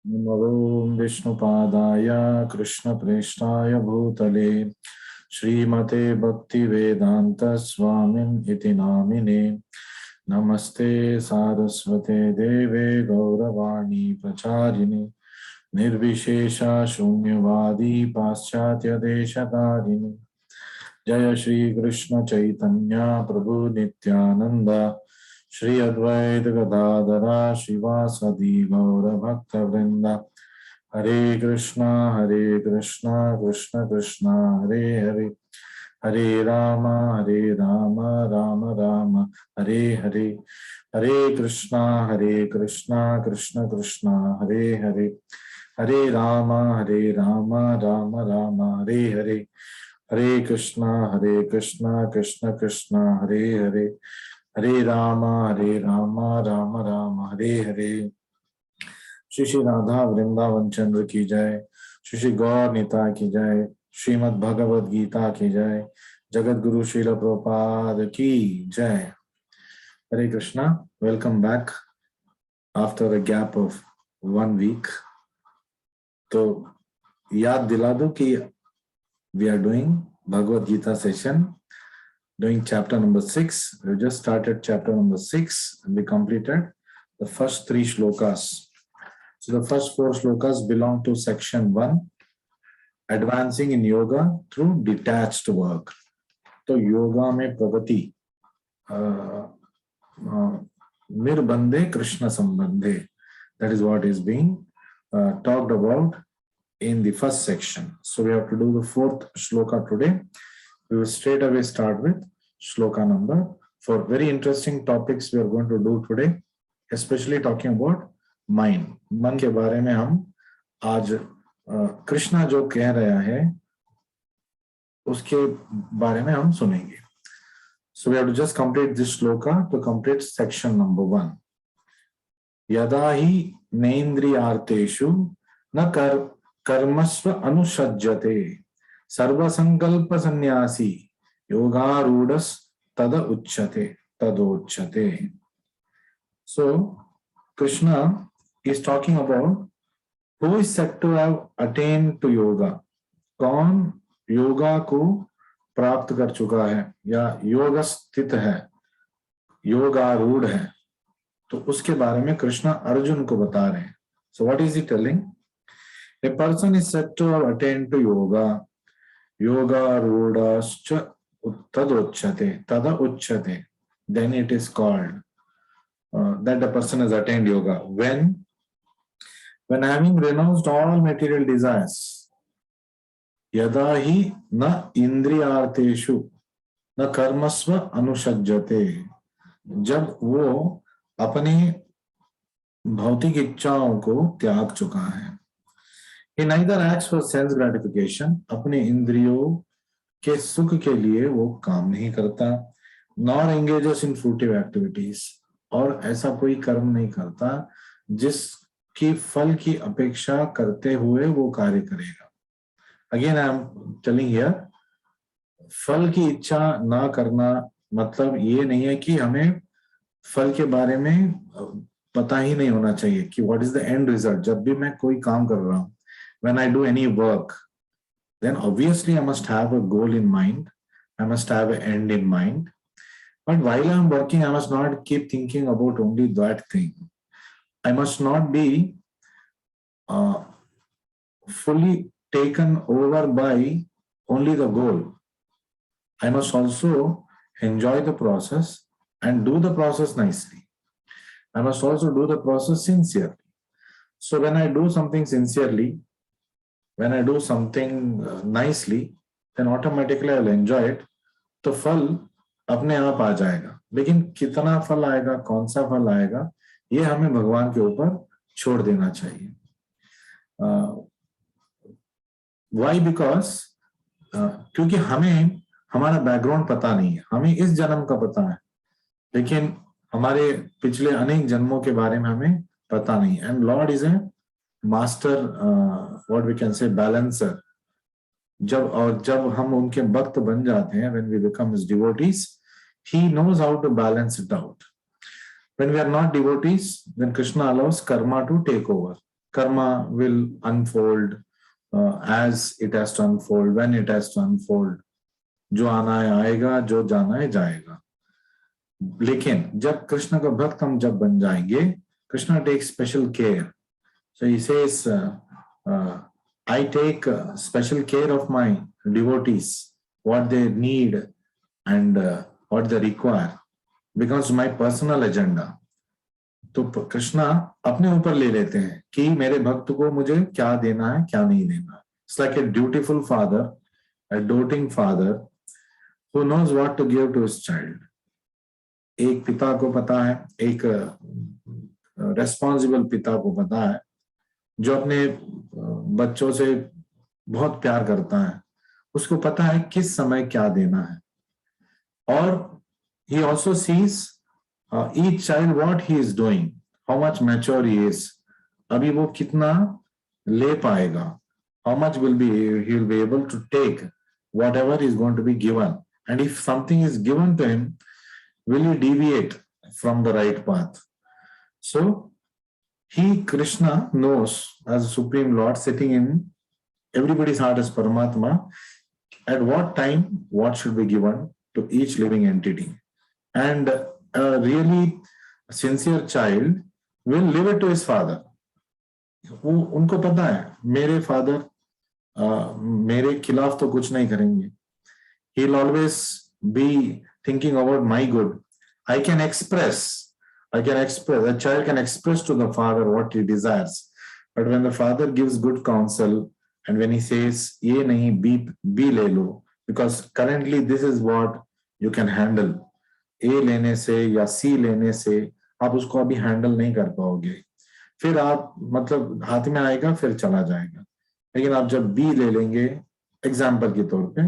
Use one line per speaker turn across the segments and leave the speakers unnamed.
नमो विष्णुपादाय कृष्णप्रेष्ठाय भूतले श्रीमते भक्तिवेदांत स्वामिन् इति नामिने। नमस्ते सारस्वते देवे गौरवाणी प्रचारिणे निर्विशेषा शून्यवादी पाश्चात्य देशतारिणे। जय श्री कृष्ण चैतन्य प्रभु नित्यानंद श्री अद्वैत गदाधरा शिवासदि गौर भक्त वृंद। हरे कृष्णा कृष्ण कृष्ण हरे हरे, हरे राम राम राम हरे हरे, हरे कृष्णा कृष्ण कृष्ण हरे हरे, हरे राम राम राम हरे हरे, हरे कृष्णा कृष्ण कृष्ण हरे हरे, हरे राम राम राम हरे हरे। श्री श्री राधा वृंदावन चंद्र की जय, श्री श्री गौर निताय की जय, श्रीमद् भगवद गीता की जय, जगत गुरु श्रील प्रभुपाद की जय। Hare Krishna, welcome back after a gap of 1 week. तो याद दिला दूं कि we are doing Bhagavad Gita session, doing chapter number 6. We just started chapter number 6 and we completed the first 3 shlokas. So the first 4 shlokas belong to section 1, advancing in yoga through detached work. तो योगा में प्रगति निर्बंधे Krishna संबंधे, that is what is being talked about in the first section. So we have to do the 4th shloka today. We will straight away start with shloka number 4. Very interesting topics we are going to do today, especially talking about mind. मन के बारे में हम आज कृष्णा जो कह रहा है उसके बारे में हम सुनेंगे. So we have to just complete this shloka to complete section number 1. यदा ही नेन्द्रियार्थेषु न कर्मस्व अनुषज्यते सर्वसंकल्प संन्यासी योगारूढ़स् तदोच्यते. So Krishna is talking about who is said to have attained to yoga. कौन योगा को प्राप्त कर चुका है या योग स्थित है, योगारूढ़ है. तो उसके बारे में कृष्णा अर्जुन को बता रहे हैं. So what is he telling? A person is said to have attained to yoga. Yoga rudascha tada uchyate. Then it is called that the person has attained yoga. When having renounced all material desires, yada hi na indriyarteshu na karmasva anushajyate. जब वो अपने भौतिक इच्छाओं को त्याग चुका है. He neither acts for sense gratification, अपने इंद्रियों के सुख के लिए वो काम नहीं करता, nor engages in fruitive activities, और ऐसा कोई कर्म नहीं करता जिसकी फल की अपेक्षा करते हुए वो कार्य करेगा. Again I am telling here, फल की इच्छा ना करना मतलब ये नहीं है कि हमें फल के बारे में पता ही नहीं होना चाहिए कि what is the end result. जब भी मैं कोई काम कर रहा हूँ, when I do any work, then obviously I must have a goal in mind, I must have an end in mind. But while I am working, I must not keep thinking about only that thing. I must not be fully taken over by only the goal. I must also enjoy the process and do the process nicely. I must also do the process sincerely. So when I do something sincerely, when I do something nicely, then automatically I will enjoy it. तो फल अपने आप आ जाएगा. लेकिन कितना फल आएगा, कौन सा फल आएगा, ये हमें भगवान के ऊपर छोड़ देना चाहिए. Why? Because क्योंकि हमें हमारा बैकग्राउंड पता नहीं है. हमें इस जन्म का पता है, लेकिन हमारे पिछले अनेक जन्मों के बारे में हमें पता नहीं. And Lord is a master, what we can say, balancer. जब हम उनके भक्त बन जाते हैं, when we become his devotees, he knows how to balance it out. When we are not devotees, then Krishna allows karma to take over. karma will unfold as it has to unfold, when it has to unfold. जो आना है आएगा, जो जाना है जाएगा. लेकिन जब कृष्ण का भक्त हम जब बन जाएंगे, Krishna takes special care. So he says, I take special care of my devotees, what they need and what they require, because my personal agenda. तो कृष्णा अपने ऊपर ले लेते हैं कि मेरे भक्त को मुझे क्या देना है, क्या नहीं देना. It's like a dutiful father, a doting father who knows what to give to his child. एक पिता को पता है, एक रेस्पॉन्सिबल पिता को पता है जो अपने बच्चों से बहुत प्यार करता है, उसको पता है किस समय क्या देना है. और he also sees each child what he is doing, how much mature he is. अभी वो कितना ले पाएगा, how much will be he will be able to take whatever is going to be given, and if something is given to him, will he deviate from the right path? So he, Krishna, knows as Supreme Lord sitting in everybody's heart as Paramatma, at what time what should be given to each living entity. And a really sincere child will leave it to his father. उनको पता है मेरे father मेरे खिलाफ तो कुछ नहीं करेंगे. He will always be thinking about my good. I can express, a child can express to the father what he desires. But when the father gives good counsel and when he says, ye nahi, B le lo, because currently this is what you can handle. A लेने से या C लेने से आप उसको अभी handle नहीं कर पाओगे. फिर आप मतलब हाथ में आएगा फिर चला जाएगा. लेकिन आप जब B ले लेंगे एग्जाम्पल के तौर पे,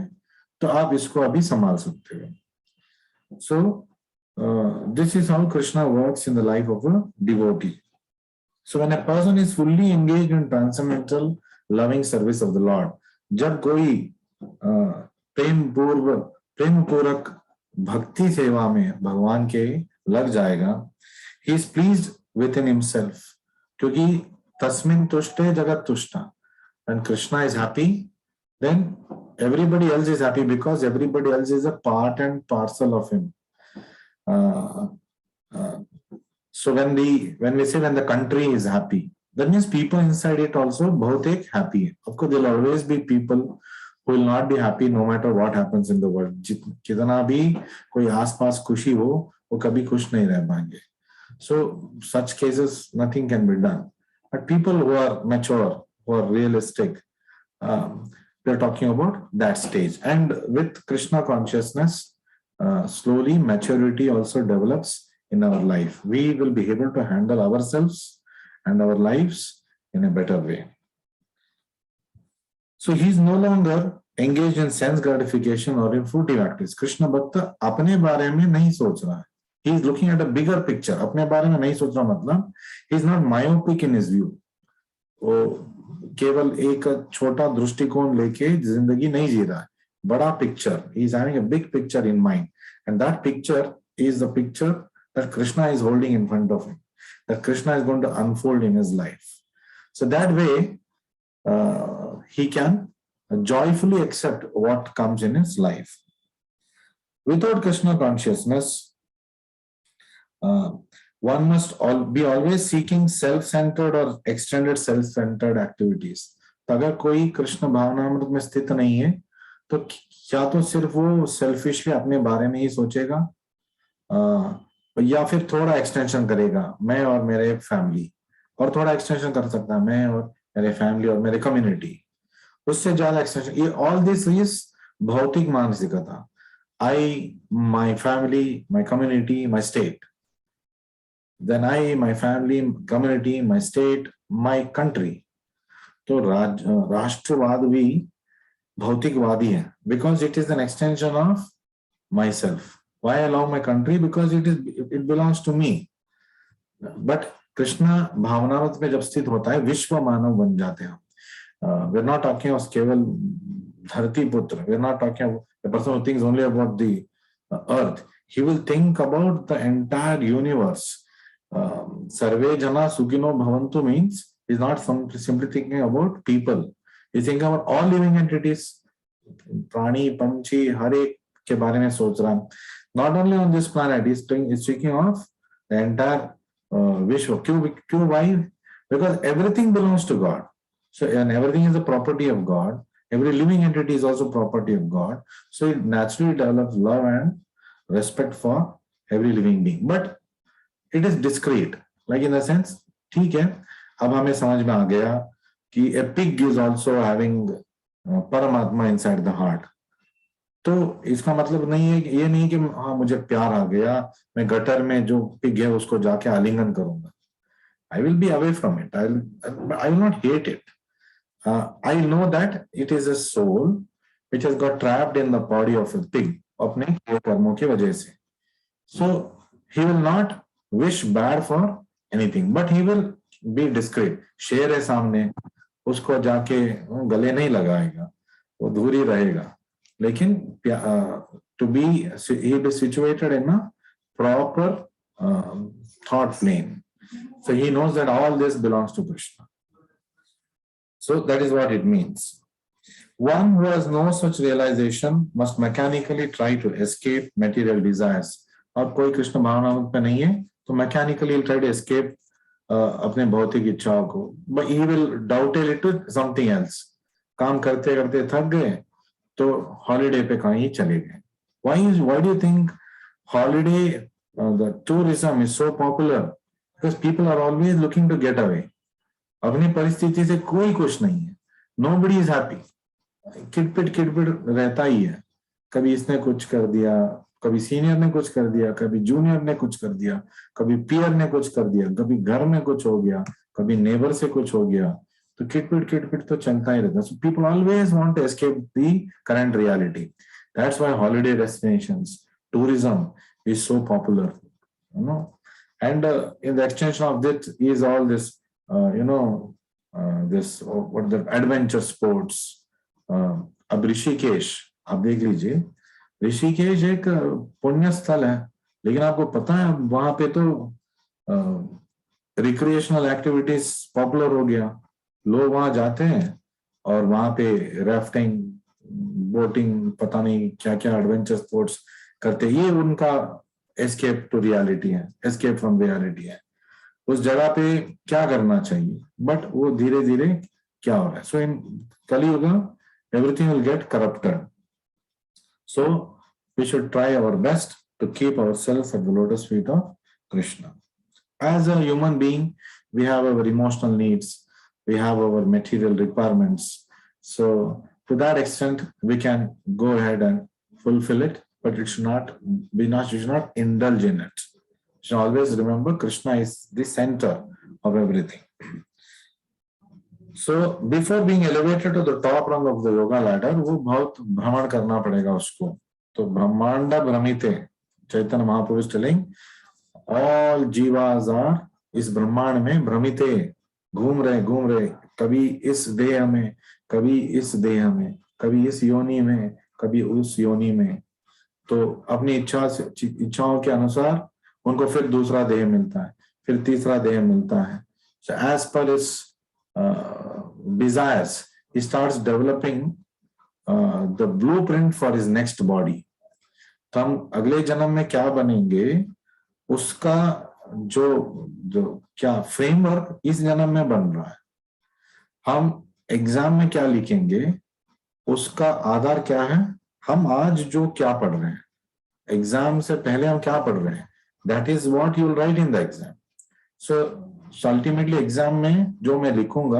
तो आप इसको अभी संभाल सकते हो. So this is how Krishna works in the life of a devotee. So when a person is fully engaged in transcendental loving service of the Lord, जब कोई प्रेम पूर्वक भक्ति सेवा में भगवान के लग जाएगा, he is pleased within himself, क्योंकि तस्मिन् तुष्टे जगत तुष्टा. When Krishna is happy, then everybody else is happy, because everybody else is a part and parcel of him. So when we say when the country is happy, that means people inside it also bahut happy. Of course, there will always be people who will not be happy no matter what happens in the world. कितना भी कोई आसपास खुशी हो, वो कभी खुश नहीं रह पाएंगे. So such cases, nothing can be done. But people who are mature, who are realistic, we are talking about that stage. And with Krishna consciousness, slowly maturity also develops in our life. We will be able to handle ourselves and our lives in a better way. So he is no longer engaged in sense gratification or in fruitive activities. Krishna Bhakta अपने बारे में नहीं सोच रहा है. He is looking at a bigger picture. अपने बारे में नहीं सोच रहा मतलब he is not myopic in his view. वो केवल एक छोटा दृष्टिकोण लेके जिंदगी नहीं जी रहा है. बड़ा picture. He is having a big picture in mind, and that picture is the picture that Krishna is holding in front of him, that Krishna is going to unfold in his life. So that way, he can joyfully accept what comes in his life. Without Krishna consciousness, one must be always seeking self-centered or extended self-centered activities. तो अगर कोई कृष्ण भावनामृत में स्थित नहीं है, तो या तो सिर्फ वो सेल्फिशली अपने बारे में ही सोचेगा, या फिर थोड़ा एक्सटेंशन करेगा, मैं और मेरे फैमिली, और थोड़ा एक्सटेंशन कर सकता है मैं और मेरे फैमिली और मेरे कम्युनिटी, उससे ज्यादा एक्सटेंशन. ये ऑल दिस इज भौतिक मानसिकता. I, my family, my community, my state. Then I, my family, community, my state, my country. तो राष्ट्रवाद भी भौतिकवादी है, because it is an extension of myself. Why I love my country? Because it belongs to me. But Krishna भावनावत में जब स्थित होता है, विश्व मानव बन जाते हैं. We're not talking of केवल धरती पुत्र. We're not talking about the person who thinks only about the earth. He will think about the entire universe. Sarve jana sukino bhavantu means He's not simply thinking about people. He's thinking about all living entities. प्राणी पंछी हर एक के बारे में सोच रहा है. Not only on this planet, he's speaking of the entire Vishwa. क्यों why? Because everything belongs to God. So and everything is the property of God. Every living entity is also property of God. So it naturally develops love and respect for every living being. But it is discrete. Like in the sense, ठीक है, अब हमें समझ में आ गया कि a pig is also having परमात्मा inside the heart. तो इसका मतलब नहीं है, ये नहीं कि हाँ मुझे प्यार आ गया, मैं गटर में जो पिग है उसको जाके आलिंगन करूंगा. I will be away from it. I will not hate it. I know that it is a soul which has got trapped in the body of a pig अपने कर्मों की वजह से. So he will not wish bad for anything, but he will be discreet. शेर है सामने, उसको जाके गले नहीं लगाएगा, वो दूर ही रहेगा. लेकिन to be he be situated in a proper thought plane. So he knows that all this belongs to Krishna. So that is what it means. One who has no such realization must mechanically try to escape material desires. और कोई कृष्ण भावनामृत पे नहीं है तो mechanically he'll try to escape अपने भौतिक इच्छाओं को. But he will dovetail it to something else. काम करते करते थक गए तो हॉलिडे पे कहीं चले गए. Why do you think holiday the tourism is so popular? Because people are always looking to get away. अपनी परिस्थिति से कोई खुश नहीं है. Nobody is happy. किटपिट रहता ही है. कभी इसने कुछ कर दिया, कभी सीनियर ने कुछ कर दिया, कभी जूनियर ने कुछ कर दिया, कभी पीयर ने कुछ कर दिया, कभी घर में कुछ हो गया, कभी नेबर से कुछ हो गया. तो किटपिट तो चलता ही रहता. So people always want to escape the current reality. That's why holiday destinations, tourism is so popular, you know. And in the extension of that is all this, this what the adventure sports. अब ऋषिकेश आप देख लीजिए, ऋषिकेश एक पुण्य स्थल है, लेकिन आपको पता है वहां पे तो रिक्रिएशनल एक्टिविटीज पॉपुलर हो गया. लोग वहां जाते हैं और वहां पे राफ्टिंग, बोटिंग, पता नहीं क्या क्या एडवेंचर स्पोर्ट्स करते. ये उनका एस्केप टू रियलिटी है, एस्केप फ्रॉम रियलिटी है. उस जगह पे क्या करना चाहिए, बट वो धीरे धीरे क्या हो रहा है. सो इन कलियुग everything will get corrupted. So we should try our best to keep ourselves at the lotus feet of Krishna. As a human being, we have our emotional needs, we have our material requirements. So to that extent, we can go ahead and fulfill it, but it should not we should not indulge in it. You should always remember Krishna is the center of everything. So before being elevated to the top rung of the yoga ladder, वो बहुत भ्रमण करना पड़ेगा उसको. तो ब्रह्मांड भ्रमिते, चैतन्य महापुरुष telling, all jivas are इस ब्रह्मांड में भ्रमिते, घूम रहे, कभी इस देह में, कभी इस देह में, कभी इस योनि में, कभी उस योनि में. तो अपनी इच्छाओं के अनुसार उनको फिर दूसरा देह मिलता है, फिर तीसरा देह मिलता है. So as per his desires, he starts developing the blueprint for his next body. तो हम अगले जन्म में क्या बनेंगे उसका जो क्या फ्रेमवर्क इस जन्म में बन रहा है. हम एग्जाम में क्या लिखेंगे उसका आधार क्या है, हम आज जो क्या पढ़ रहे हैं, एग्जाम से पहले हम क्या पढ़ रहे हैं, that is what you will write in the exam. So ultimately exam में जो मैं लिखूंगा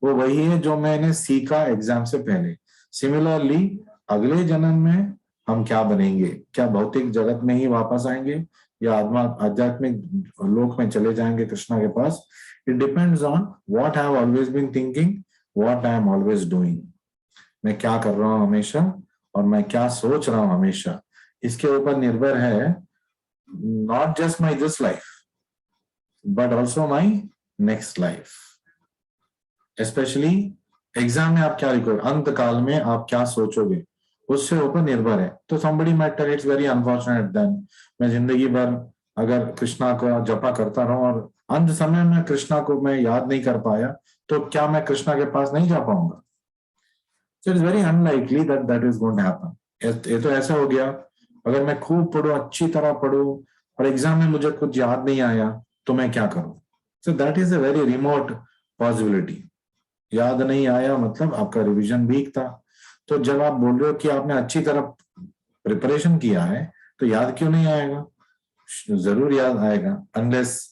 वो वही है जो मैंने सीखा एग्जाम से पहले. सिमिलरली अगले जन्म में हम क्या बनेंगे, क्या भौतिक जगत में ही वापस आएंगे या आध्यात्मिक लोक में चले जाएंगे कृष्णा के पास. It depends on what I have always been thinking, what I am always doing. मैं क्या कर रहा हूं हमेशा और मैं क्या सोच रहा हूं हमेशा, इसके ऊपर निर्भर है not just my this life but also my next life. Especially exam में आप क्या लिखोगे, अंत काल में आप क्या सोचोगे, उससे ऊपर निर्भर है. तो somebody might tell it's very unfortunate then मैं जिंदगी भर अगर कृष्णा को जपा करता रहूं और अंत समय में कृष्णा को मैं याद नहीं कर पाया तो क्या मैं कृष्णा के पास नहीं जा पाऊंगा? So it is very unlikely that that is going to happen. ये तो ऐसा हो गया, अगर मैं खूब पढ़ूं, अच्छी तरह पढ़ूं और एग्जाम में मुझे कुछ याद नहीं आया तो मैं क्या करूं? So that is a very remote possibility. याद नहीं आया मतलब आपका रिवीजन वीक था। तो जब आप बोल रहे हो कि आपने अच्छी तरह प्रिपरेशन किया है तो याद क्यों नहीं आएगा? जरूर याद आएगा, unless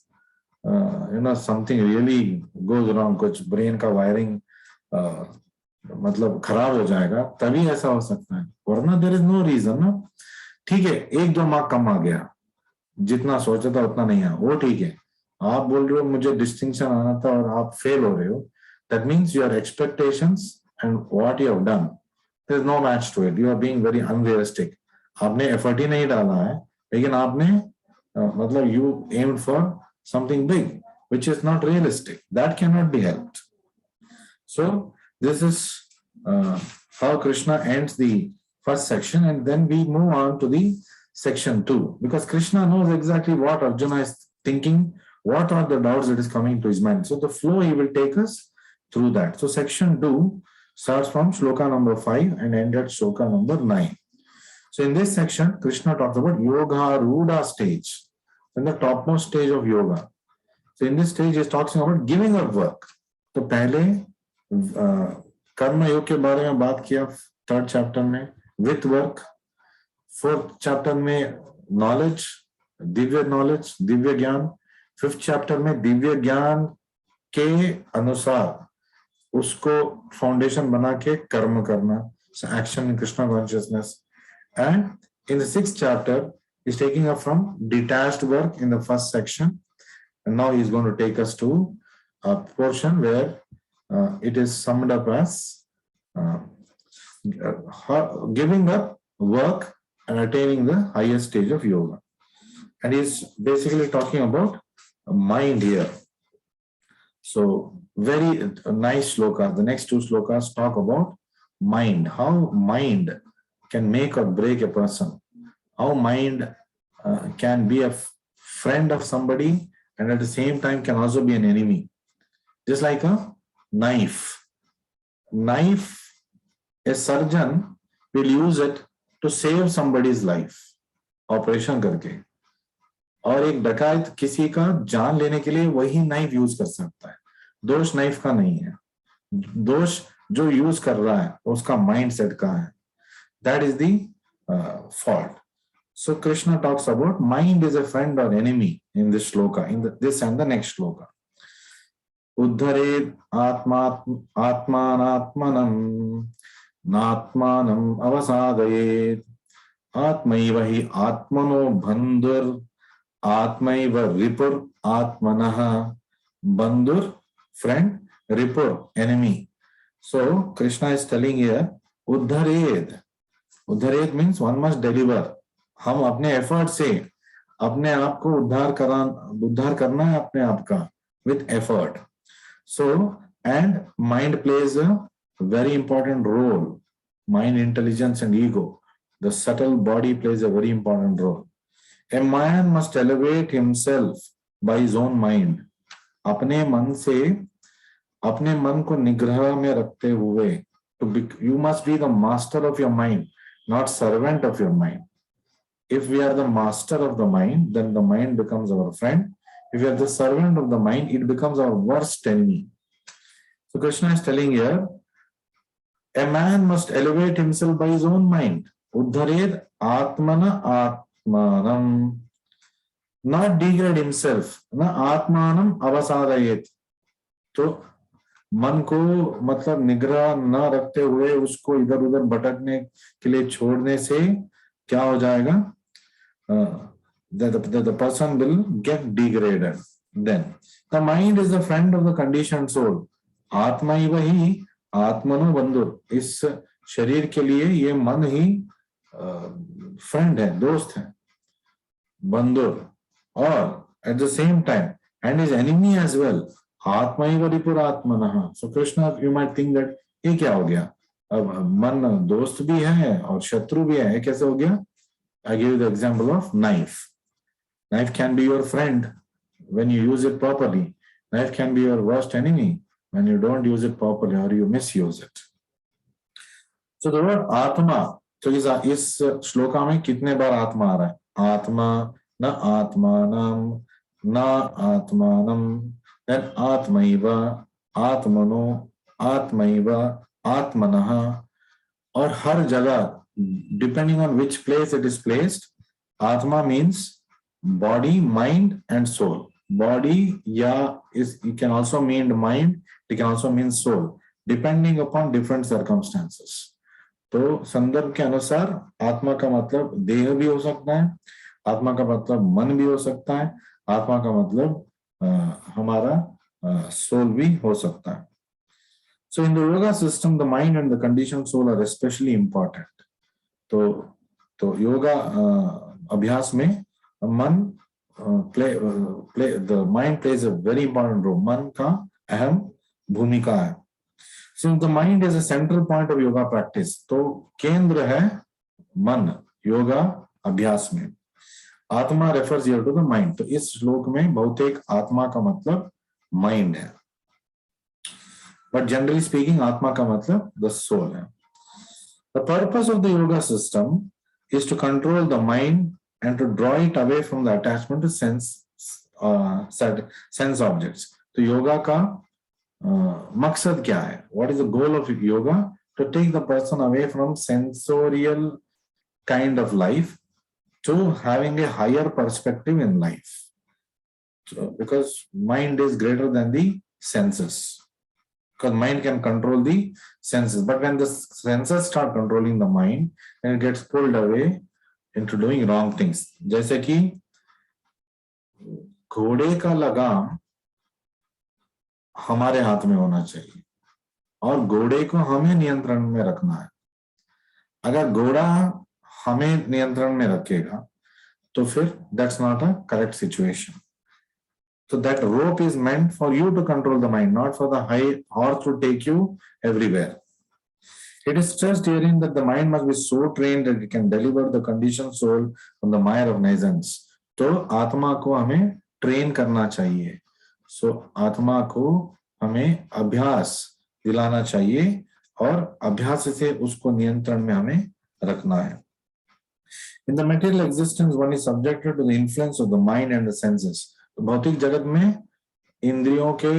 something really goes wrong, कुछ ब्रेन का वायरिंग मतलब खराब हो जाएगा, तभी ऐसा हो सकता है, वरना देयर इज नो रीजन ना। ठीक है, 1-2 मार्क कम आ गया, जितना सोचा था उतना नहीं आया, वो ठीक है। आप बोल रहे हो मुझे डिस्टिंक्शन आना था और आप फेल हो रहे हो, that means your expectations and what you have done, there is no match to it, you are being very unrealistic. आपने एफर्ट ही नहीं डाला है, लेकिन आपने मतलब you aimed for something big which is not realistic, that cannot be helped. So this is how Krishna ends the first section, and then we move on to the section 2, because Krishna knows exactly what Arjuna is thinking, what are the doubts that is coming to his mind. So the flow he will take us through that. So section 2 starts from shloka number 5 and ends at shloka number 9. So in this section Krishna talks about yoga ruda stage, and the topmost stage of yoga. So in this stage he is talking about giving up work. तो पहले कर्म योग के बारे में बात किया 3rd chapter में, विथ वर्क। 4th चैप्टर में नॉलेज, दिव्य ज्ञान। 5th चैप्टर में दिव्य ज्ञान के अनुसार उसको फाउंडेशन बना के कर्म करना, action in Krishna consciousness. And in the 6th chapter is taking up from detached work in the first section. And now he is going to take us to a portion where it is summed up as giving up work and attaining the highest stage of yoga. And he is basically talking about mind here. So very nice shlokas. The next 2 shlokas talk about mind, how mind can make or break a person, how mind can be a friend of somebody and at the same time can also be an enemy. Just like a knife. A surgeon will use it to save somebody's life, operation करके, और एक डकैत किसी का जान लेने के लिए वही नाइफ यूज कर सकता है। दोष नाइफ का नहीं है, दोष जो यूज कर रहा है उसका माइंड सेट का है। That is the fault. So Krishna talks about mind is a friend or enemy in this shloka, in this and the next shloka. Uddharet atmanatmanam natmanam avasadayet atmaiva hi atmano bandhur atmaiva ripur atmanah. Bandhur, friend; ripur, enemy. So Krishna is telling here, Uddharet. Uddharet means one must deliver. हम अपने effort से अपने आप को उद्धार करना है अपने आप का, with effort. So and mind plays a very important role. Mind, intelligence and ego, the subtle body plays a very important role. A man must elevate himself by his own mind. अपने मन से, अपने मन को निग्रह में रखते हुए, you must be the master of your mind, not servant of your mind. If we are the master of the mind, then the mind becomes our friend. If we are the servant of the mind, it becomes our worst enemy. So Krishna is telling here, a man must elevate himself by his own mind. Uddharet atmana atmanam. Not degrade himself. Na atmanam avasadayet. तो मन को मतलब निग्रह न रखते हुए उसको इधर उधर भटकने के लिए छोड़ने से क्या हो जाएगा? The person will get degraded. Then the mind is the friend of the conditioned soul. आत्मैव ही आत्मनो बंधुर. इस शरीर के लिए ये मन ही फ्रेंड है, दोस्त है, बंधुर, और at the same time and his enemy as well. आत्मैव रिपुरात्मनः. So Krishna, you might think that ये क्या हो गया? अब मन दोस्त भी है और शत्रु भी है, कैसे हो गया? I give you the example of knife. Knife can be your friend when you use it properly. Knife can be your worst enemy when you don't use it properly or you misuse it. So the word Atma, तो इस श्लोका में कितने बार आत्मा आ रहा है? आत्मा, न आत्मानम, न आत्मानम, then आत्मैव, आत्मनो, आत्मैव, आत्मनः, और हर जगह depending on which place it is placed, Atma means body, mind and soul. Body it can also mean mind, it can also mean soul, depending upon different circumstances. तो संदर्भ के अनुसार आत्मा का मतलब देह भी हो सकता है, आत्मा का मतलब मन भी हो सकता है, आत्मा का मतलब हमारा सोल भी हो सकता है. So in the yoga system, the mind and the conditioned soul are especially important. तो योगा अभ्यास में मन the mind plays a very important role. मन का अहम भूमिका है. Since the mind is a central point of yoga practice, तो केंद्र है मन योगा अभ्यास में. आत्मा refers here to the mind. तो इस श्लोक में भौतिक आत्मा का मतलब mind है. But generally speaking, आत्मा का मतलब the soul है. The purpose of the yoga system is to control the mind and to draw it away from the attachment to sense objects. तो योगा का मकसद क्या है? What is the goal of yoga? To take the person away from sensorial kind of life to having a higher perspective in life. So, because mind is greater than the senses. Because mind can control the senses, but when the senses start controlling the mind, then it gets pulled away into doing wrong things. जैसे कि घोड़े का लगाम हमारे हाथ में होना चाहिए और घोड़े को हमें नियंत्रण में रखना है. अगर घोड़ा हमें नियंत्रण में रखेगा तो फिर that's not a correct situation. So that rope is meant for you to control the mind, not for the high horse to take you everywhere. It is stressed herein that the mind must be so trained that it can deliver the conditioned soul from the mire of naisance. तो आत्मा को हमें train करना चाहिए. So आत्मा को हमें अभ्यास दिलाना चाहिए और अभ्यास से उसको नियंत्रण में हमें रखना है. In the material existence, one is subjected to the influence of the mind and the senses. भौतिक जगत में इंद्रियों के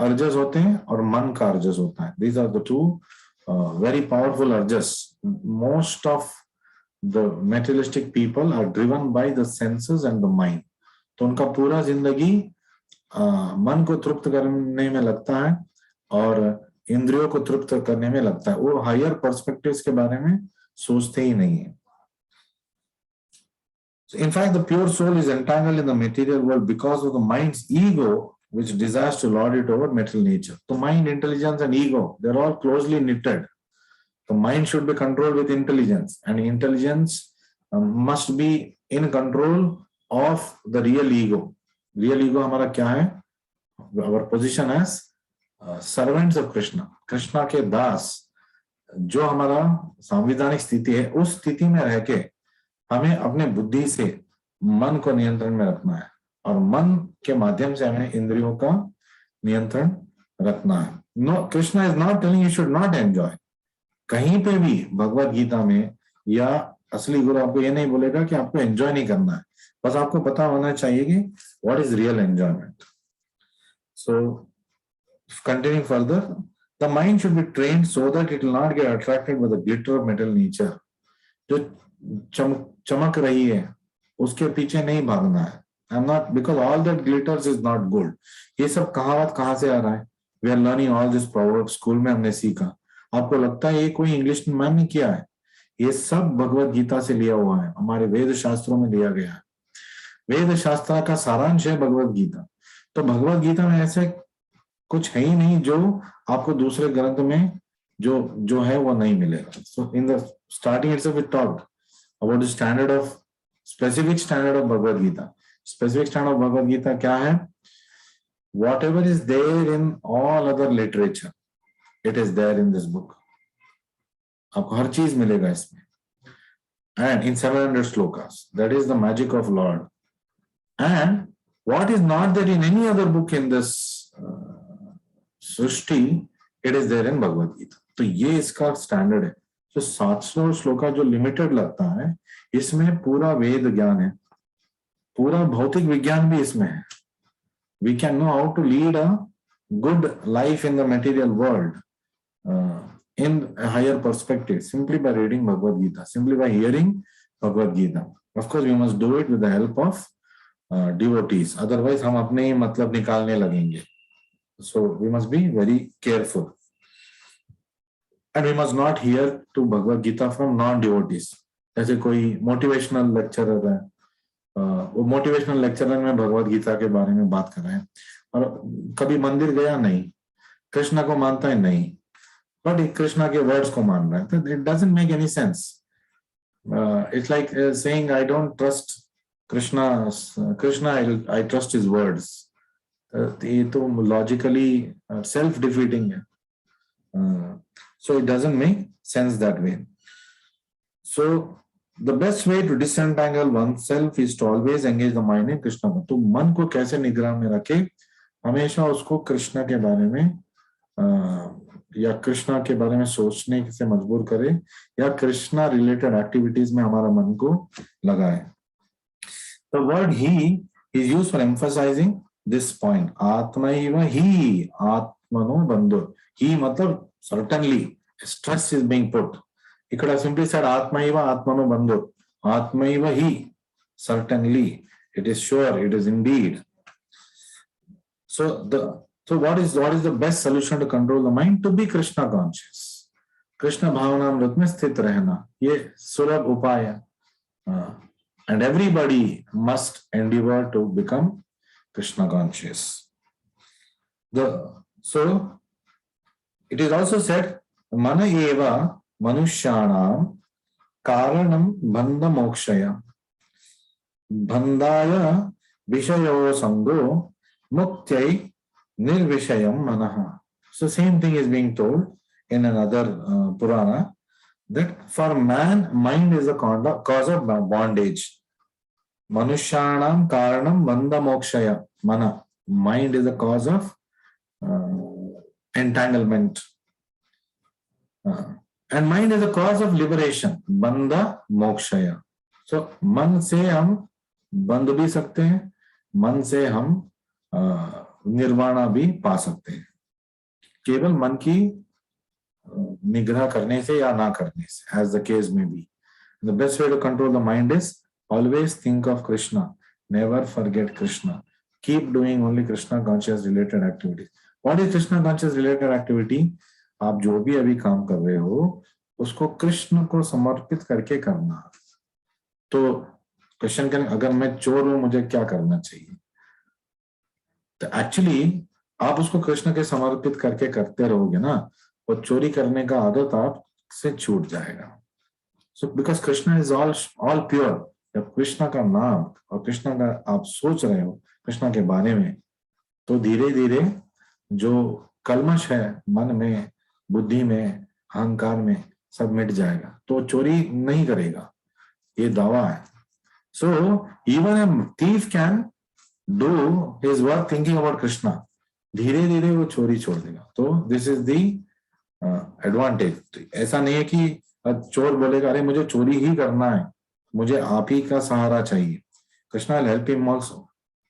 अर्जस होते हैं और मन का अर्जस होता है. These are the two very powerful urges. Most of the materialistic people are driven by the senses and the mind. तो उनका पूरा जिंदगी मन को तृप्त करने में लगता है और इंद्रियों को तृप्त करने में लगता है. वो हायर पर्सपेक्टिव्स के बारे में सोचते ही नहीं है. So in fact, the pure soul is entangled in the material world because of the mind's ego, which desires to lord it over material nature. The mind, intelligence, and ego, they're all closely knitted. The mind should be controlled with intelligence, and intelligence must be in control of the real ego. Real ego हमारा क्या है? Our position as servants of Krishna. Krishna के दास, जो हमारा संविधानिक स्थिति है, उस स्थिति में रह के हमें अपने बुद्धि से मन को नियंत्रण में रखना है और मन के माध्यम से हमें इंद्रियों का नियंत्रण रखना है. No, Krishna is not telling you should not enjoy. कहीं पे भी भगवत गीता में या असली गुरु आपको ये नहीं बोलेगा कि आपको एंजॉय नहीं करना है. बस आपको पता होना चाहिए कि what is real enjoyment. So continue further, the mind should be trained so that it will not get attracted by the glitter of metal nature. जो चमक रही है उसके पीछे नहीं भागना है. I am not, because all that glitters is not gold. ये सब कहावत कहाँ से आ रहा है? We are learning all this proverb. School में हमने सीखा. आपको लगता है ये कोई इंग्लिश मैन ने किया है? ये सब भगवत गीता से लिया हुआ है, हमारे वेद शास्त्रों में लिया गया है. वेद शास्त्र का सारांश है भगवत गीता. तो भगवत गीता में ऐसे कुछ है ही नहीं जो आपको दूसरे ग्रंथ में जो है वो नहीं मिलेगा. So in the starting itself it talked about the specific standard of Bhagavad Gita. Specific standard of Bhagavad Gita क्या है? Whatever is there in all other literature, it is there in this book. आपको हर चीज मिलेगा इसमें. And in 700 slokas, that is the magic of Lord. And What is not there in any other book in this Srishti, it is there in Bhagavad Gita. तो ये इसका standard है. तो 700 श्लोका जो लिमिटेड लगता है, इसमें पूरा वेद ज्ञान है, पूरा भौतिक विज्ञान भी इसमें है. We can know how to lead a good life in the material world in a higher perspective simply by reading Bhagavad Gita, simply by hearing Bhagavad Gita. Of course, we must do it with the help of devotees. Otherwise, हम अपने ही मतलब निकालने लगेंगे. So we must be very careful. And we must not hear to Bhagavad Gita from non-devotees. जैसे कोई motivational lecturer है, वो motivational lecturer में भगवद गीता के बारे में बात कर रहे हैं और कभी मंदिर गया नहीं, कृष्णा को मानता है नहीं, बट कृष्णा के वर्ड्स को मान रहा है. तो it doesn't make any sense. It's like saying I don't trust Krishna, I trust his words. ये तो लॉजिकली सेल्फ डिफीटिंग है. So it doesn't make sense that way. So the best way to disentangle oneself is to always engage the mind in Krishna. तो मन को कैसे निग्रह में रखे, हमेशा उसको कृष्ण के बारे में या कृष्णा के बारे में सोचने से मजबूर करे, या कृष्णा रिलेटेड एक्टिविटीज में हमारा मन को लगाए. The word he is used for emphasizing this point. आत्मैव ही आत्मनो बंधु. ही मतलब certainly stress is being put. ఇక్కడ simply said ఆత్మైవ ఆత్మను బంధు. ఆత్మైవ హి, certainly, it is sure, it is indeed. So what is the best solution to control the mind? To be Krishna conscious. Krishna भावनामृत में स्थित रहना, ये सुलभ उपाय है. And everybody must endeavor to become Krishna conscious. So it is also said mana eva मनुष्याणाम कारणम बंध मोक्षय बंधाय विषयो संगो मुक्त्यै निर्विषयम मनः. So same thing is being told in another Purana, that for man mind is a cause of bondage. Manushyanam karanam bandha mokshaya. Mana, mind is a cause of entanglement. And mind is a cause of liberation. Bandha mokshaya. So मन से हम बंध भी सकते हैं, मन से हम निर्वाणा भी पा सकते हैं, केवल मन की निग्रह करने से या ना करने से, as the case may be. The best way to control the mind is always think of Krishna. Never forget Krishna. Keep doing only Krishna conscious related activities. What is Krishna conscious related activity? आप जो भी अभी काम कर रहे हो उसको कृष्ण को समर्पित करके करना. तो क्वेश्चन करें, अगर मैं चोर हूं मुझे क्या करना चाहिए? तो एक्चुअली आप उसको कृष्ण के समर्पित करके करते रहोगे ना, और चोरी करने का आदत आप से छूट जाएगा. So because Krishna is all pure. जब कृष्ण का नाम और कृष्ण का आप सोच रहे हो कृष्ण के बारे में, तो धीरे धीरे जो कलमश है मन में, बुद्धि में, अहंकार में, सब मिट जाएगा. तो चोरी नहीं करेगा, ये दावा है. So even a thief can do his work thinking about Krishna. धीरे धीरे वो चोरी छोड़ देगा. तो दिस इज दी एडवांटेज. ऐसा नहीं है कि चोर बोलेगा अरे मुझे चोरी ही करना है, मुझे आप ही का सहारा चाहिए. Krishna will help him also,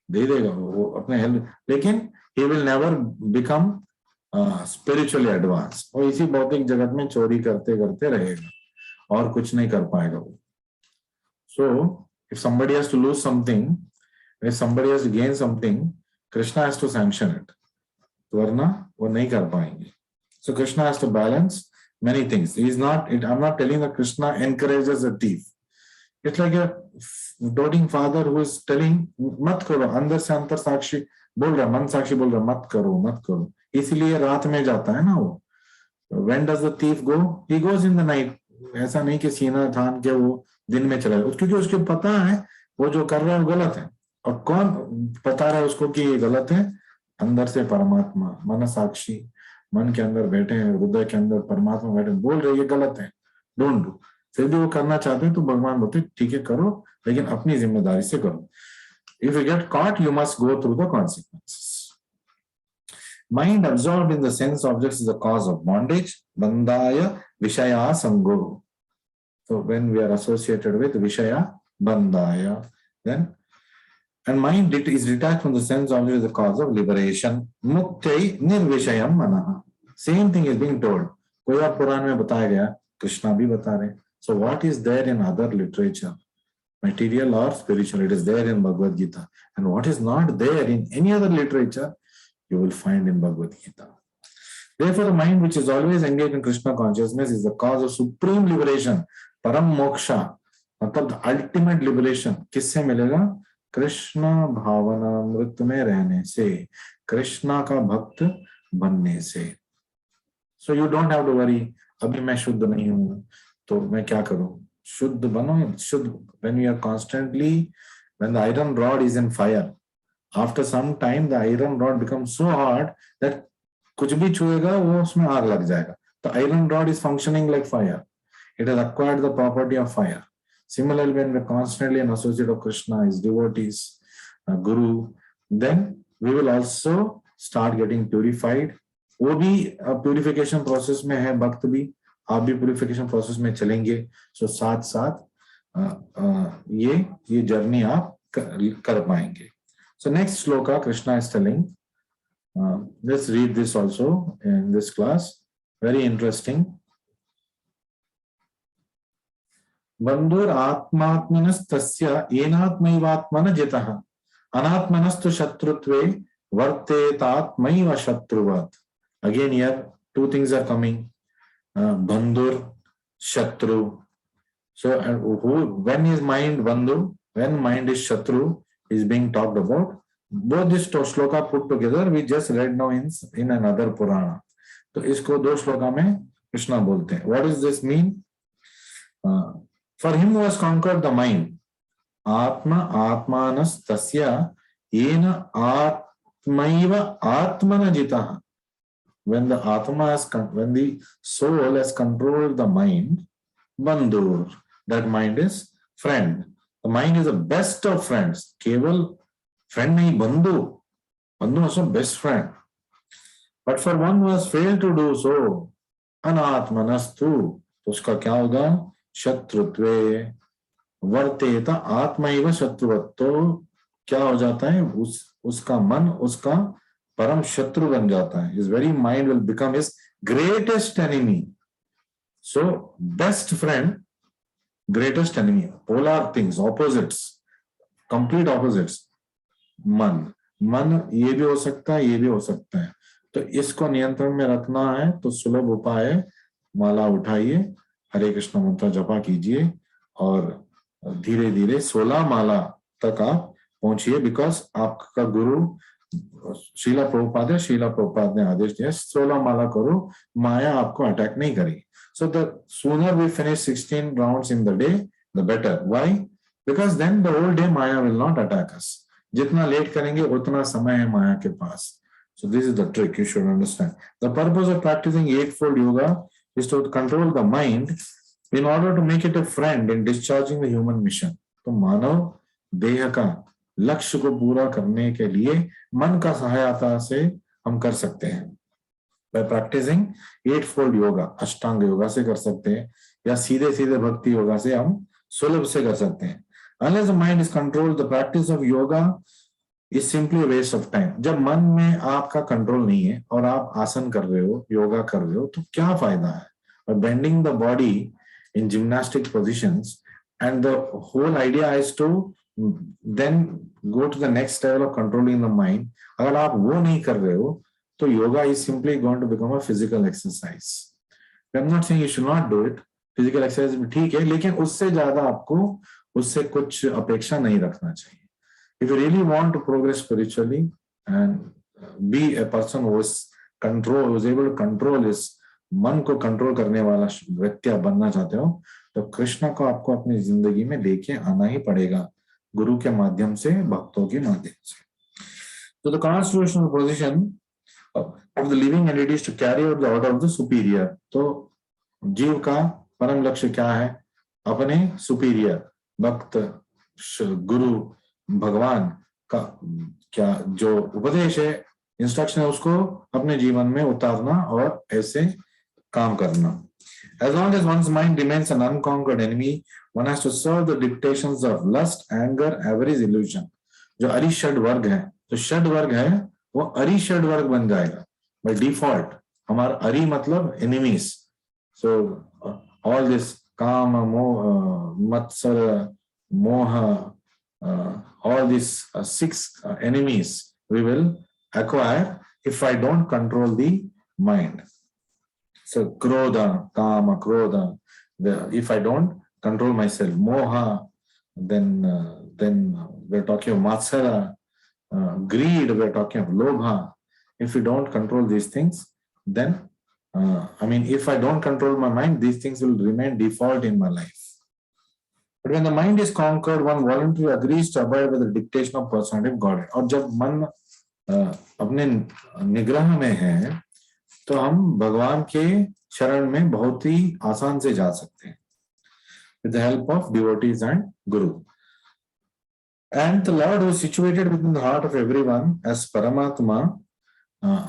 दे देगा वो अपने हेल्प, लेकिन he will never become spiritually advance. और इसी भौतिक जगत में चोरी करते करते रहेगा और कुछ नहीं कर पाएगा वो. So if somebody has to lose something, if somebody has to gain something, Krishna has to sanction it. वरना वो नहीं कर पाएंगे. So Krishna has to balance many things. He is not. I'm not telling that Krishna encourages a thief. It's like a doting father who is telling मत करो. अंदर से अंतर साक्षी बोल रहा, मन साक्षी बोल रहा मत करो मत करो. इसीलिए रात में जाता है ना वो. When does the thief go? He goes in the night. ऐसा नहीं कि सीना थान के वो दिन में चला जाए, क्योंकि उसको पता है वो जो कर रहा है वो गलत है. और कौन बता रहा है उसको कि ये गलत है? अंदर से परमात्मा, मन साक्षी, मन के अंदर बैठे हैं, हृदय के अंदर परमात्मा बैठे बोल रहे ये गलत है, डोंट डू. फिर भी वो करना चाहते हैं तो भगवान बोलते ठीक है करो, लेकिन अपनी जिम्मेदारी से करो. If you get caught, you must go through the consequences. Mind absorbed in the sense objects is the cause of bondage. Bandaya Vishaya Sango. So when we are associated with Vishaya, Bandaya, then and mind is detached from the sense object is the cause of liberation. Muktai Nirvishayam Manaha. Same thing is being told. कोई और पुराण में बताया गया, कृष्णा भी बता रहे. So what is there in other literature, material or spiritual, it is there in Bhagavad Gita. And what is not there in any other literature, you will find in Bhagavad Gita. Therefore, the mind which is always engaged in Krishna consciousness is the cause of supreme liberation, param moksha, मतलब the ultimate liberation. किससे मिलेगा? कृष्ण भावना मृत में रहने से, कृष्णा का भक्त बनने से. So you don't have to worry, अभी मैं शुद्ध नहीं हूं तो मैं क्या करूं? शुद्ध बनो. शुद्ध, when you are constantly, when the iron rod is in fire, after some time the iron rod becomes so hard that कुछ भी छुएगा वो उसमें आग लग जाएगा. The iron rod is functioning like fire. It has acquired the property of fire. Similarly, when we are constantly an associate of Krishna, his devotees, Guru, then we will also start getting purified. वो भी purification process में है, भक्त भी, आप भी purification process में चलेंगे. सो साथ साथ ये जर्नी आप कर पाएंगे. So next shloka Krishna is telling, let's read this also in this class, very interesting. बंधुर आत्मात्मनस्तस्य येनात्मैवात्मन जितः अनात्मनस्तु शत्रुत्वे वर्तेतात्मैव शत्रुवत्. Again here two things are coming, bandhur, shatru. So when is mind bandhu, when mind is shatru is being talked about. Both this shloka put together we just read now in another Purana. तो इसको दो श्लोका में कृष्णा बोलते हैं. What does this mean? For him who has conquered the mind, atma atmanas tasya yena atmaiva atmana jitah. When the atma when the soul has controlled the mind, bandhur, that mind is friend. The mind is the best of friends. Keval friend nahi, bandhu. Bandhu also best friend. But for one who has failed to do so, anatmanastu, तो उसका क्या होगा? शत्रुत्वे वर्तेता आत्मैव शत्रुवत्. तो क्या हो जाता है? उसका मन उसका परम शत्रु बन जाता है. His very mind will become his greatest enemy. So best friend, greatest enemy, polar things, opposites, complete opposites. मन ये भी हो सकता है, ये भी हो सकता है. तो इसको नियंत्रण में रखना है तो सुलभ उपाय है, माला उठाइए, हरे कृष्ण मंत्र जपा कीजिए और धीरे धीरे 16 माला तक आप पहुंचिए. बिकॉज आपका गुरु शीला प्रभुपाद ने आदेश दिया 16 माला करो, माया आपको अटैक नहीं करेगी. So the sooner we finish 16 rounds in the day the better. Why? Because then the whole day maya will not attack us. जितना लेट करेंगे उतना समय है माया के पास. So this is the trick you should understand. The purpose of practicing eightfold yoga is to control the mind in order to make it a friend in discharging the human mission. तो मानव देह का लक्ष्य को पूरा करने के लिए मन का सहायता से हम कर सकते हैं. By practicing eightfold yoga, अष्टांग योगा से कर सकते हैं या सीधे सीधे भक्ति योगा से हम सुलभ से कर सकते हैं. Unless the mind is controlled, the practice of yoga is simply a waste of time. जब मन में आपका कंट्रोल नहीं है और आप आसन कर रहे हो, योगा कर रहे हो, तो क्या फायदा है? By bending the body in gymnastic positions, and the whole idea is to then go to the next level of controlling the mind. अगर आप वो नहीं कर रहे हो तो yoga is simply going to become a physical exercise. I'm not saying you should not do it. Physical exercise भी ठीक है, लेकिन उससे ज्यादा आपको उससे कुछ अपेक्षा नहीं रखना चाहिए. If you really want to progress spiritually and be a person who is able to control his मन को कंट्रोल करने वाला व्यक्ति आप बनना चाहते हो, तो कृष्ण को आपको अपनी जिंदगी में लेके आना ही पड़ेगा, गुरु के माध्यम से, भक्तों के माध्यम से. So the constitutional position of the living entity is to carry out the order of the superior. तो जीव का परम लक्ष्य क्या है? अपने सुपीरियर भक्त, गुरु, भगवान का क्या जो उपदेश है, इंस्ट्रक्शन है, उसको अपने जीवन में उतारना और ऐसे काम करना. As long as one's mind remains an unconquered enemy, one has to serve the dictations of lust, anger, avarice, illusion. जो अरिषड वर्ग है, तो षड वर्ग है वो अरिषड वर्ग बन जाएगा by default. हमारा अरि मतलब enemies. So all this काम, मोह, मत्सर, मोह, all these 6 enemies we will acquire if I don't control the mind. So krodha, kama, krodha. If I don't control myself, moha, then we're talking of matsara, greed, we're talking of lobha. If we don't control these things, then if I don't control my mind, these things will remain default in my life. But when the mind is conquered, one voluntarily agrees to abide by the dictation of personality of Godhead. और जब मन अपने निग्रह में है, तो हम भगवान के शरण में बहुत ही आसान से जा सकते हैं with the help of devotees and Guru. And the Lord who is situated within the heart of everyone as Paramatma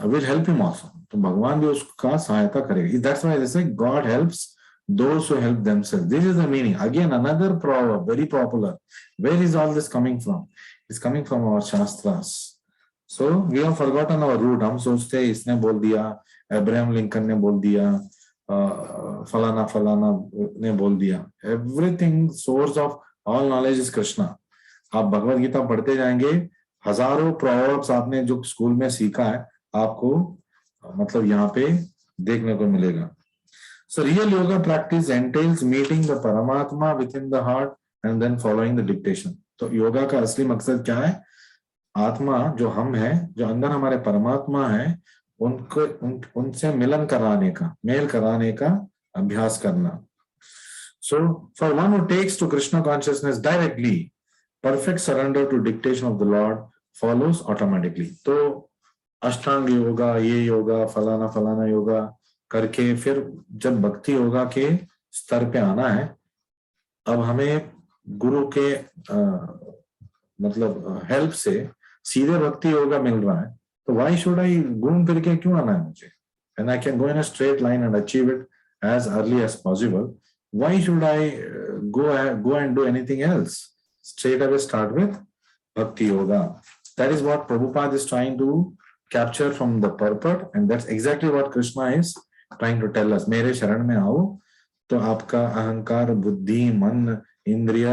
will help him also. तो भगवान भी उसका सहायता करेगा. That's why they say God helps those who help themselves. This is the meaning. Again, another proverb, very popular. Where is all this coming from? It's coming from our Shastras. So we have forgotten our root. हम सोचते हैं इसने बोल दिया, Abraham Lincoln ने बोल दिया, फलाना फलाना ने बोल दिया. Everything, source of all knowledge is Krishna. आप भगवद गीता पढ़ते जाएंगे, हजारों proverbs आपने जो स्कूल में सीखा है, आपको मतलब यहाँ पे देखने को मिलेगा. So real yoga practice entails meeting the Paramatma within the heart and then following the dictation. तो योगा का असली मकसद क्या है? आत्मा जो हम हैं, जो अंदर हमारे परमात्मा है, उनसे मिलन कराने का, मेल कराने का अभ्यास करना. So for one who takes to Krishna consciousness directly, perfect surrender to dictation of the Lord follows automatically. तो अष्टांग योगा, ये योगा, फलाना फलाना योगा करके फिर जब भक्ति योगा के स्तर पे आना है, अब हमें गुरु के मतलब हेल्प से सीधे भक्ति योगा मिल रहा है, तो why should I घूम फिर के क्यों आना है मुझे? And I can go in a straight line and achieve it as early as possible. Why should I go and do anything else? Straight away start with bhakti yoga. That is what Prabhupada is trying to capture from the purport, and that's exactly what Krishna is trying to tell us. मेरे शरण में आओ तो आपका अहंकार, बुद्धि, मन, इंद्रिय,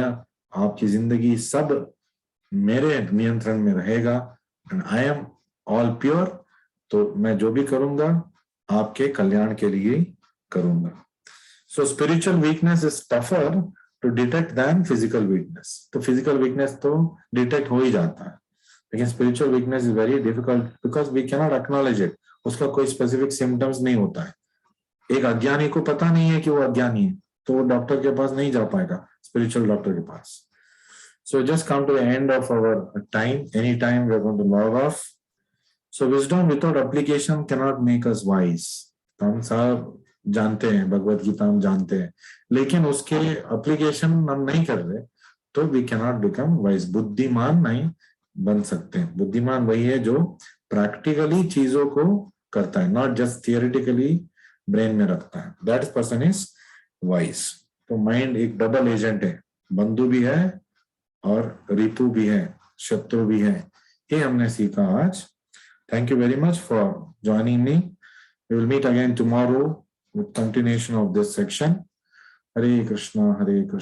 आपकी जिंदगी सब मेरे नियंत्रण में रहेगा. And I am all pure. तो मैं जो भी करूंगा आपके कल्याण के लिए करूंगा. So spiritual weakness is tougher to detect than physical weakness. तो फिजिकल वीकनेस तो डिटेक्ट हो ही जाता है, लेकिन spiritual weakness is very difficult because we cannot acknowledge it. उसका कोई स्पेसिफिक सिम्टम्स नहीं होता है. एक अज्ञानी को पता नहीं है कि वो अज्ञानी है, तो वो डॉक्टर के पास नहीं जा पाएगा, स्पिरिचुअल डॉक्टर के पास. So just come to the end of our time. Anytime we are going to log off. So wisdom without application cannot make us wise. हम सब जानते हैं, भगवत गीता हम जानते हैं, लेकिन उसके एप्लीकेशन हम नहीं कर रहे, तो we cannot become wise. बुद्धिमान नहीं बन सकते. बुद्धिमान वही है जो प्रैक्टिकली चीजों को करता है, not just theoretically ब्रेन में रखता है. That person is wise. तो माइंड एक डबल एजेंट है, बंधु भी है और रिपु भी है, शत्रु भी है. ये हमने सीखा आज. Thank you very much for joining me. We will meet again tomorrow with continuation of this section. Hare Krishna, Hare Krishna.